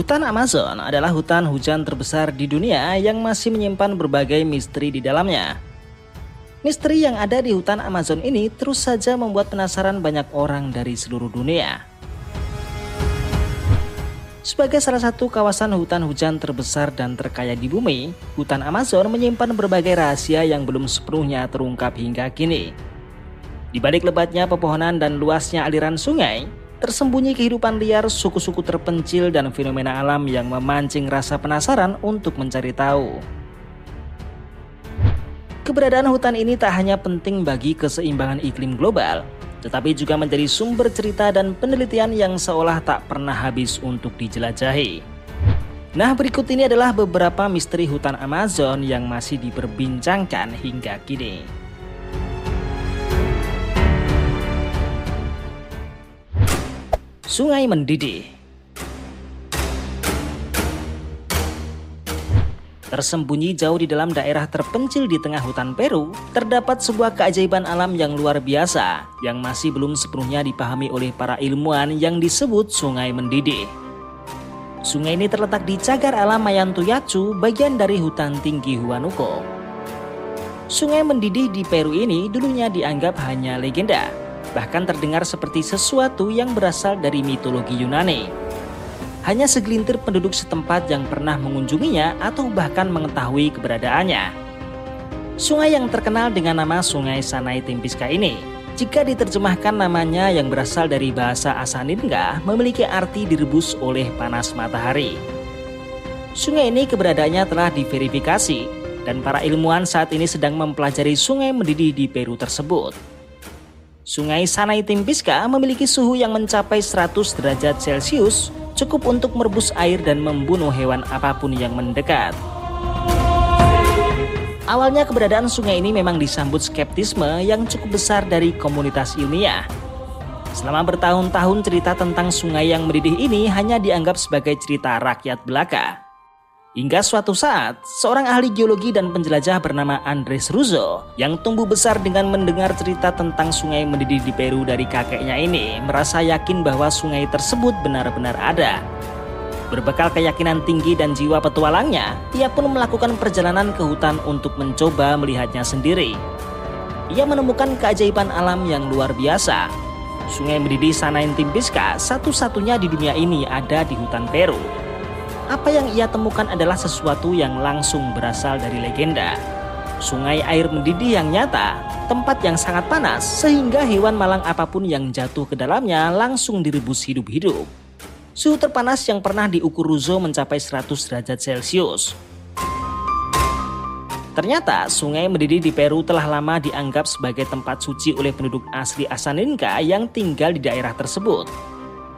Hutan Amazon adalah hutan hujan terbesar di dunia yang masih menyimpan berbagai misteri di dalamnya. Misteri yang ada di hutan Amazon ini terus saja membuat penasaran banyak orang dari seluruh dunia. Sebagai salah satu kawasan hutan hujan terbesar dan terkaya di bumi, hutan Amazon menyimpan berbagai rahasia yang belum sepenuhnya terungkap hingga kini. Di balik lebatnya pepohonan dan luasnya aliran sungai, tersembunyi kehidupan liar, suku-suku terpencil, dan fenomena alam yang memancing rasa penasaran untuk mencari tahu. Keberadaan hutan ini tak hanya penting bagi keseimbangan iklim global, tetapi juga menjadi sumber cerita dan penelitian yang seolah tak pernah habis untuk dijelajahi. Nah, berikut ini adalah beberapa misteri hutan Amazon yang masih diperbincangkan hingga kini. Sungai mendidih. Tersembunyi jauh di dalam daerah terpencil di tengah hutan Peru, terdapat sebuah keajaiban alam yang luar biasa yang masih belum sepenuhnya dipahami oleh para ilmuwan yang disebut sungai mendidih. Sungai ini terletak di cagar alam Mayantuyacu, bagian dari hutan tinggi Huanuco. Sungai mendidih di Peru ini dulunya dianggap hanya legenda, bahkan terdengar seperti sesuatu yang berasal dari mitologi Yunani. Hanya segelintir penduduk setempat yang pernah mengunjunginya atau bahkan mengetahui keberadaannya. Sungai yang terkenal dengan nama Sungai Sanai Timpiska ini, jika diterjemahkan namanya yang berasal dari bahasa Asaninga, memiliki arti direbus oleh panas matahari. Sungai ini keberadaannya telah diverifikasi, dan para ilmuwan saat ini sedang mempelajari sungai mendidih di Peru tersebut. Sungai Sanai Timpiska memiliki suhu yang mencapai 100 derajat Celcius, cukup untuk merebus air dan membunuh hewan apapun yang mendekat. Awalnya keberadaan sungai ini memang disambut skeptisme yang cukup besar dari komunitas ilmiah. Selama bertahun-tahun cerita tentang sungai yang mendidih ini hanya dianggap sebagai cerita rakyat belaka. Hingga suatu saat, seorang ahli geologi dan penjelajah bernama Andres Russo yang tumbuh besar dengan mendengar cerita tentang sungai mendidih di Peru dari kakeknya ini merasa yakin bahwa sungai tersebut benar-benar ada. Berbekal keyakinan tinggi dan jiwa petualangnya, ia pun melakukan perjalanan ke hutan untuk mencoba melihatnya sendiri. Ia menemukan keajaiban alam yang luar biasa. Sungai mendidih Sanai Timpiska satu-satunya di dunia ini ada di hutan Peru. Apa yang ia temukan adalah sesuatu yang langsung berasal dari legenda. Sungai air mendidih yang nyata, tempat yang sangat panas sehingga hewan malang apapun yang jatuh ke dalamnya langsung direbus hidup-hidup. Suhu terpanas yang pernah diukur Russo mencapai 100 derajat Celcius. Ternyata sungai mendidih di Peru telah lama dianggap sebagai tempat suci oleh penduduk asli Asaninga yang tinggal di daerah tersebut.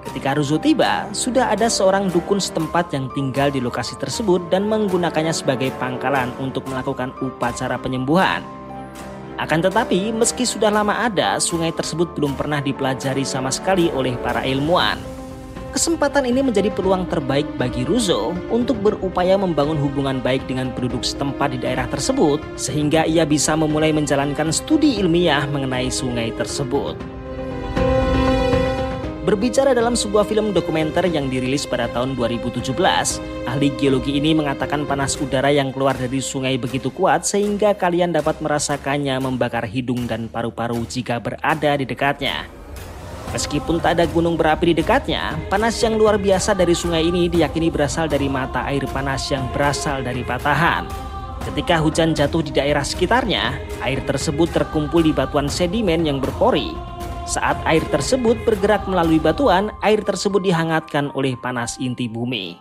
Ketika Russo tiba, sudah ada seorang dukun setempat yang tinggal di lokasi tersebut dan menggunakannya sebagai pangkalan untuk melakukan upacara penyembuhan. Akan tetapi, meski sudah lama ada, sungai tersebut belum pernah dipelajari sama sekali oleh para ilmuwan. Kesempatan ini menjadi peluang terbaik bagi Russo untuk berupaya membangun hubungan baik dengan penduduk setempat di daerah tersebut, sehingga ia bisa memulai menjalankan studi ilmiah mengenai sungai tersebut. Berbicara dalam sebuah film dokumenter yang dirilis pada tahun 2017, ahli geologi ini mengatakan panas udara yang keluar dari sungai begitu kuat sehingga kalian dapat merasakannya membakar hidung dan paru-paru jika berada di dekatnya. Meskipun tak ada gunung berapi di dekatnya, panas yang luar biasa dari sungai ini diyakini berasal dari mata air panas yang berasal dari patahan. Ketika hujan jatuh di daerah sekitarnya, air tersebut terkumpul di batuan sedimen yang berpori. Saat air tersebut bergerak melalui batuan, air tersebut dihangatkan oleh panas inti bumi.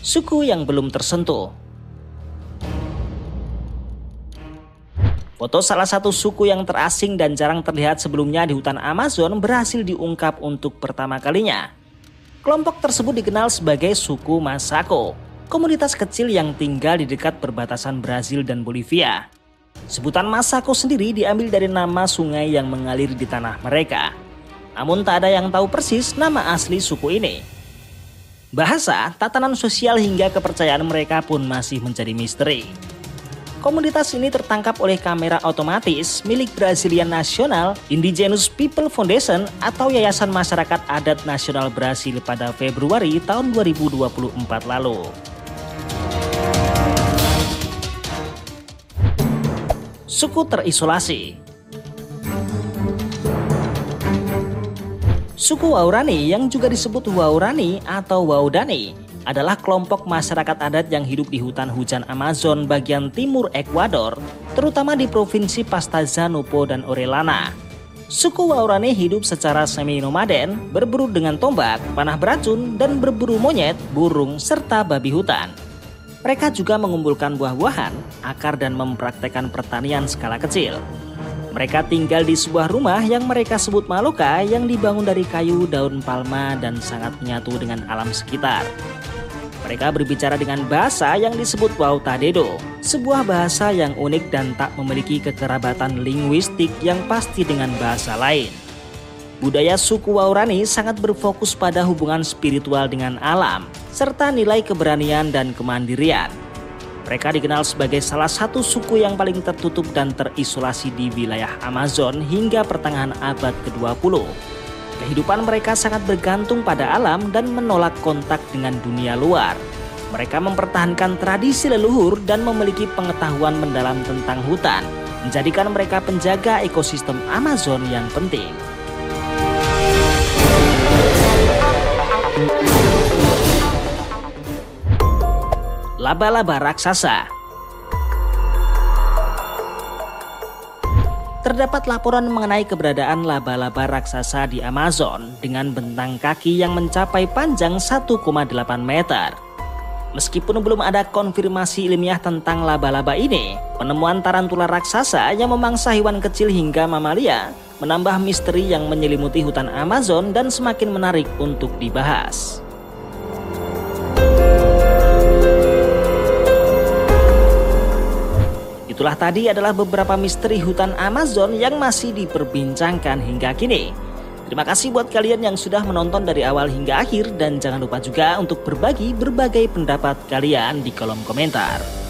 Suku yang belum tersentuh. Foto salah satu suku yang terasing dan jarang terlihat sebelumnya di hutan Amazon berhasil diungkap untuk pertama kalinya. Kelompok tersebut dikenal sebagai suku Masako. Komunitas kecil yang tinggal di dekat perbatasan Brazil dan Bolivia. Sebutan Masako sendiri diambil dari nama sungai yang mengalir di tanah mereka. Namun tak ada yang tahu persis nama asli suku ini. Bahasa, tatanan sosial hingga kepercayaan mereka pun masih menjadi misteri. Komunitas ini tertangkap oleh kamera otomatis milik Brazilian National Indigenous People Foundation atau Yayasan Masyarakat Adat Nasional Brasil pada Februari tahun 2024 lalu. Suku terisolasi. Suku Waorani yang juga disebut Waorani atau Waodani adalah kelompok masyarakat adat yang hidup di hutan hujan Amazon bagian timur Ekuador, terutama di provinsi Pastaza, Nupo, dan Orellana. Suku Waorani hidup secara semi-nomaden, berburu dengan tombak, panah beracun, dan berburu monyet, burung, serta babi hutan. Mereka juga mengumpulkan buah-buahan, akar, dan mempraktekkan pertanian skala kecil. Mereka tinggal di sebuah rumah yang mereka sebut maloka yang dibangun dari kayu, daun palma, dan sangat menyatu dengan alam sekitar. Mereka berbicara dengan bahasa yang disebut Wautadedo, sebuah bahasa yang unik dan tak memiliki kekerabatan linguistik yang pasti dengan bahasa lain. Budaya suku Waorani sangat berfokus pada hubungan spiritual dengan alam, serta nilai keberanian dan kemandirian. Mereka dikenal sebagai salah satu suku yang paling tertutup dan terisolasi di wilayah Amazon hingga pertengahan abad ke-20. Kehidupan mereka sangat bergantung pada alam dan menolak kontak dengan dunia luar. Mereka mempertahankan tradisi leluhur dan memiliki pengetahuan mendalam tentang hutan, menjadikan mereka penjaga ekosistem Amazon yang penting. Laba-laba raksasa. Terdapat laporan mengenai keberadaan laba-laba raksasa di Amazon dengan bentang kaki yang mencapai panjang 1,8 meter. Meskipun belum ada konfirmasi ilmiah tentang laba-laba ini, penemuan tarantula raksasa yang memangsa hewan kecil hingga mamalia menambah misteri yang menyelimuti hutan Amazon dan semakin menarik untuk dibahas. Itulah tadi adalah beberapa misteri hutan Amazon yang masih diperbincangkan hingga kini. Terima kasih buat kalian yang sudah menonton dari awal hingga akhir dan jangan lupa juga untuk berbagi berbagai pendapat kalian di kolom komentar.